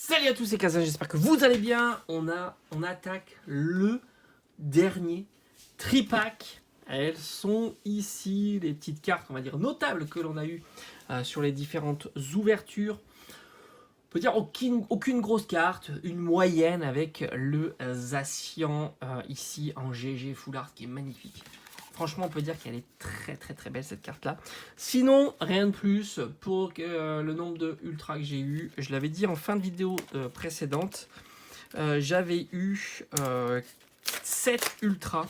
Salut à tous, c'est Kazan, j'espère que vous allez bien. On attaque le dernier tripack. Elles sont ici, les petites cartes, on va dire, notables que l'on a eues sur les différentes ouvertures. On peut dire aucune grosse carte, une moyenne avec le Zacian ici en GG Full Art qui est magnifique. Franchement, on peut dire qu'elle est très belle cette carte-là. Sinon, rien de plus pour le nombre de ultras que j'ai eu. Je l'avais dit en fin de vidéo précédente. J'avais eu 7 ultras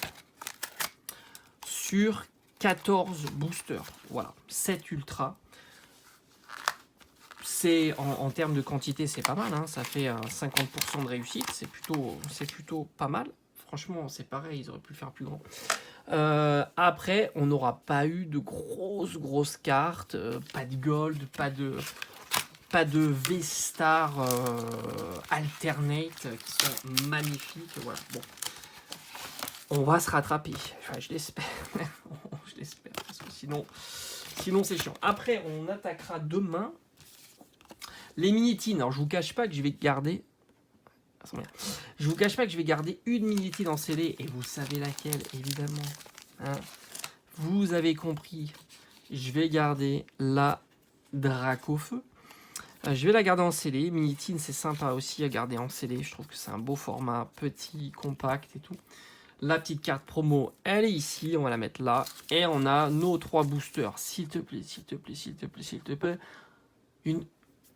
sur 14 boosters. Voilà, 7 ultras. C'est en termes de quantité, c'est pas mal. Hein. Ça fait 50% de réussite. C'est plutôt pas mal. Franchement, c'est pareil, ils auraient pu le faire plus grand. Après, on n'aura pas eu de grosses cartes, pas de gold, pas de V-Star alternate qui sont magnifiques. Voilà, bon. On va se rattraper. Enfin, je l'espère. Je l'espère, parce que sinon c'est chiant. Après, on attaquera demain les minitines. Alors, je vous cache pas que je vais garder. Je vous cache pas que je vais garder une minitine en scellé, et vous savez laquelle, évidemment. Hein, vous avez compris. Je vais garder la Dracofeu. Je vais la garder en scellé. Minitine, c'est sympa aussi à garder en scellé. Je trouve que c'est un beau format, petit, compact et tout. La petite carte promo, elle est ici. On va la mettre là. Et on a nos 3 boosters. S'il te plaît. Une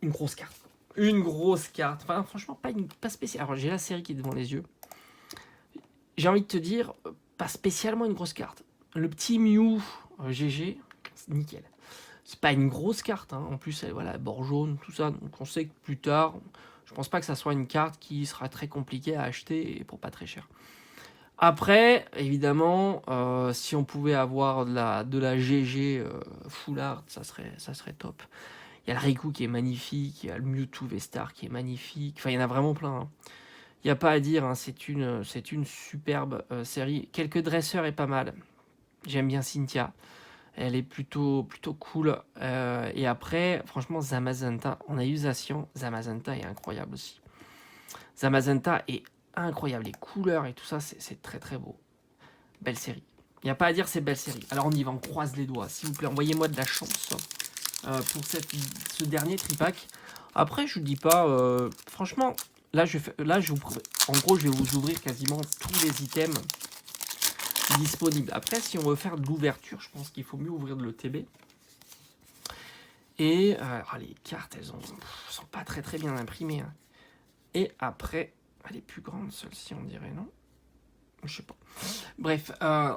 grosse carte. Une grosse carte. Enfin, franchement, pas spéciale. Alors, j'ai la série qui est devant les yeux. J'ai envie de te dire, pas spécialement une grosse carte. Le petit Mew GG, nickel. C'est pas une grosse carte. Hein. En plus, elle, voilà, bord jaune, tout ça. Donc, on sait que plus tard, je pense pas que ça soit une carte qui sera très compliquée à acheter et pour pas très cher. Après, évidemment, si on pouvait avoir de la GG Full Art, ça serait top. Il y a le Riku qui est magnifique, il y a le Mewtwo V-Star qui est magnifique. Enfin, il y en a vraiment plein. Hein. Il n'y a pas à dire, hein, c'est une superbe série. Quelques dresseurs est pas mal. J'aime bien Cynthia. Elle est plutôt cool. Et après, franchement, Zamazenta, on a eu Zacian. Zamazenta est incroyable aussi. Zamazenta est incroyable. Les couleurs et tout ça, c'est très beau. Belle série. Il n'y a pas à dire, c'est belle série. Alors on y va, on croise les doigts. S'il vous plaît, envoyez-moi de la chance pour ce dernier tripack. Après, je vous dis pas, franchement, là, en gros, je vais vous ouvrir quasiment tous les items disponibles. Après, si on veut faire de l'ouverture, je pense qu'il faut mieux ouvrir de l'ETB. Et les cartes, elles sont pas très bien imprimées. Hein. Et après, elle est plus grande, celle-ci, on dirait, non? Je sais pas. Bref,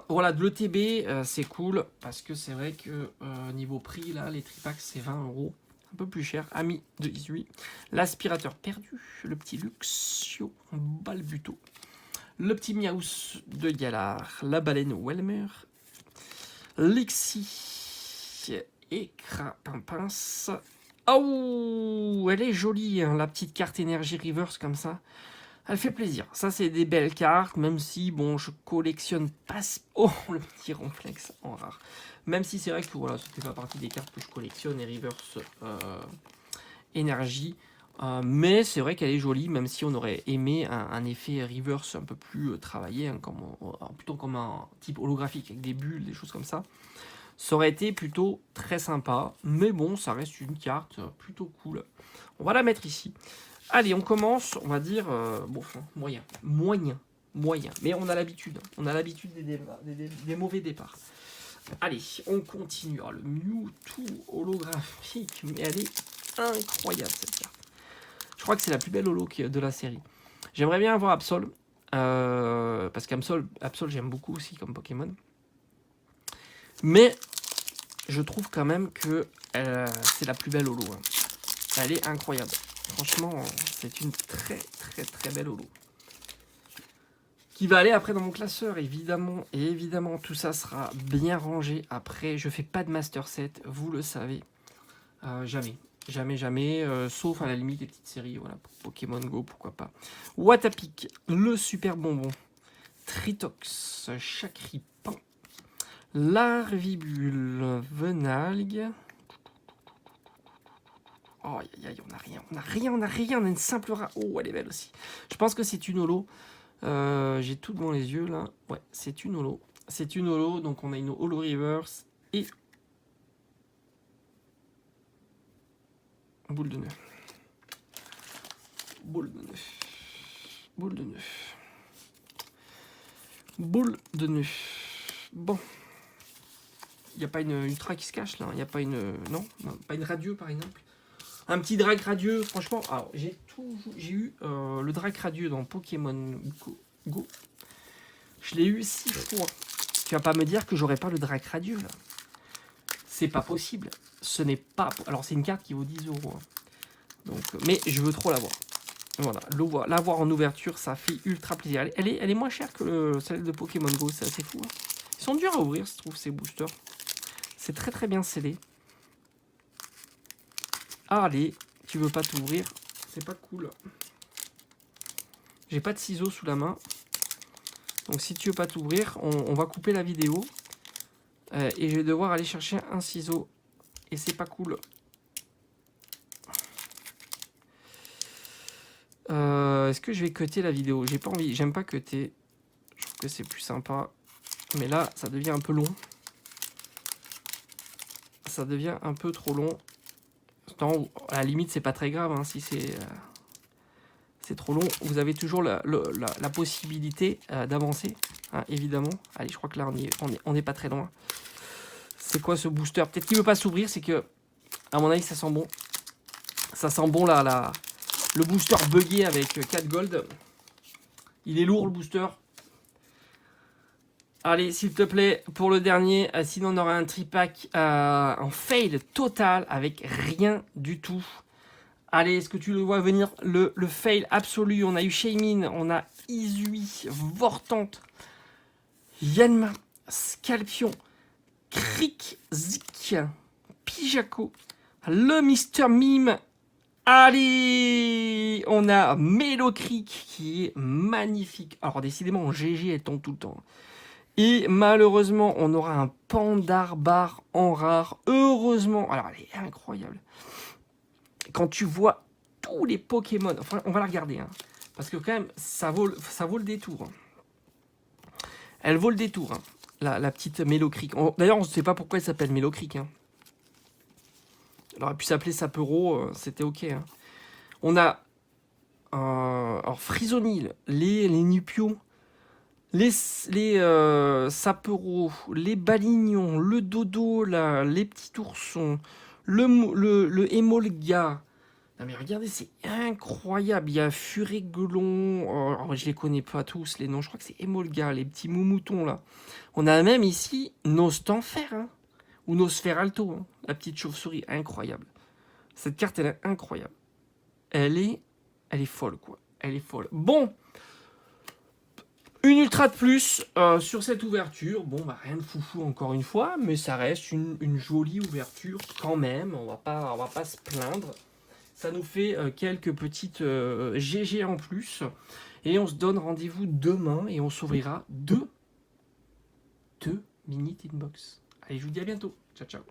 voilà, de l'ETB, c'est cool, parce que c'est vrai que niveau prix, là, les tripacks, c'est 20 €. Un peu plus cher. Ami de 18. L'aspirateur perdu. Le petit Luxio Balbuto. Le petit Miaus de Galar. La baleine Welmer. Lexi et Crapimpince. Oh, elle est jolie, hein, la petite carte énergie reverse comme ça. Elle fait plaisir. Ça, c'est des belles cartes, même si, bon, je collectionne pas... Oh, le petit Ronflex en rare. Même si c'est vrai que, voilà, ça fait pas partie des cartes que je collectionne, et reverse énergie. Mais c'est vrai qu'elle est jolie, même si on aurait aimé un effet reverse un peu plus travaillé, hein, plutôt comme un type holographique, avec des bulles, des choses comme ça. Ça aurait été plutôt très sympa, mais bon, ça reste une carte plutôt cool. On va la mettre ici. Allez, on commence, on va dire, bon, moyen. Mais on a l'habitude des mauvais départs. Allez, on continue. Alors, le Mewtwo holographique, mais elle est incroyable cette carte. Je crois que c'est la plus belle holo de la série. J'aimerais bien avoir Absol, parce qu'Absol, j'aime beaucoup aussi comme Pokémon. Mais je trouve quand même que c'est la plus belle holo. Hein. Elle est incroyable. Franchement, c'est une très belle holo. Qui va aller après dans mon classeur, évidemment. Et évidemment, tout ça sera bien rangé après. Je fais pas de master set, vous le savez. Jamais. Sauf à la limite des petites séries. Voilà, pour Pokémon Go, pourquoi pas. Watapic, le super bonbon. Tritox, Chakripan. Larvibule, Venalgue. Oh, aïe, aïe, on n'a rien, on n'a rien, on n'a rien. On a une simple rare. Oh, elle est belle aussi. Je pense que c'est une holo. J'ai tout devant les yeux là. Ouais, c'est une holo. C'est une holo, donc on a une holo reverse et boule de neuf. Boule de neuf. Boule de neuf. Boule de neuf. Bon. Il n'y a pas une ultra qui se cache là. Il n'y a pas une. Non, pas une radieux par exemple. Un petit drag radieux, franchement. Alors, j'ai eu le drag radieux dans Pokémon Go. Je l'ai eu 6 fois. Tu vas pas me dire que j'aurais pas le drag radieux là. C'est pas possible. Ce n'est pas. Alors, c'est une carte qui vaut 10 €. Hein. Donc, mais je veux trop l'avoir. Voilà, l'avoir en ouverture, ça fait ultra plaisir. Elle est moins chère que celle de Pokémon Go, c'est assez fou. Hein. Ils sont durs à ouvrir, je trouve, ces boosters. C'est très très bien scellé. Ah, allez, tu veux pas t'ouvrir, c'est pas cool. J'ai pas de ciseaux sous la main. Donc si tu veux pas t'ouvrir, on va couper la vidéo. Et je vais devoir aller chercher un ciseau. Et c'est pas cool. Est-ce que je vais cutter la vidéo? J'ai pas envie, j'aime pas cutter. Je trouve que c'est plus sympa. Mais là, ça devient un peu long. Ça devient un peu trop long. Non, à la limite, c'est pas très grave hein, si c'est trop long. Vous avez toujours la possibilité d'avancer, hein, évidemment. Allez, je crois que là, on est pas très loin. C'est quoi ce booster? Peut-être qu'il veut pas s'ouvrir, c'est que, à mon avis, ça sent bon. Ça sent bon là, le booster buggé avec 4 gold. Il est lourd le booster. Allez, s'il te plaît, pour le dernier, sinon on aura un tripack en fail total avec rien du tout. Allez, est-ce que tu le vois venir? Le fail absolu. On a eu Shaymin, on a Izui, Vortante, Yanma, Scalpion, Krikzik, Pijako, le Mister Mime. Allez, on a Melocrik qui est magnifique. Alors décidément, en GG, elle tombe tout le temps. Et malheureusement, on aura un Pandarbar en rare. Heureusement, alors elle est incroyable. Quand tu vois tous les Pokémon, enfin, on va la regarder, hein, parce que quand même, ça vaut le détour. Hein. Elle vaut le détour, hein, la petite Melocrik. D'ailleurs, on ne sait pas pourquoi elle s'appelle Melocrik. Hein. Elle aurait pu s'appeler Sapero, c'était ok. Hein. On a alors Frisonil, les Nupio, les Sapero, les Balignons, le Dodo, là, les petits oursons, le Emolga. Non mais regardez, c'est incroyable. Il y a Furéglon, je les connais pas tous les noms, je crois que c'est Emolga, les petits moumoutons là. On a même ici Nostanfer, hein, ou Nosferalto, hein, la petite chauve-souris, incroyable. Cette carte elle est incroyable. Elle est folle quoi, elle est folle. Bon, une ultra de plus sur cette ouverture. Bon, bah, rien de foufou encore une fois, mais ça reste une jolie ouverture quand même. On va pas se plaindre. Ça nous fait quelques petites GG en plus. Et on se donne rendez-vous demain et on s'ouvrira deux mini Tinbox. Allez, je vous dis à bientôt. Ciao, ciao.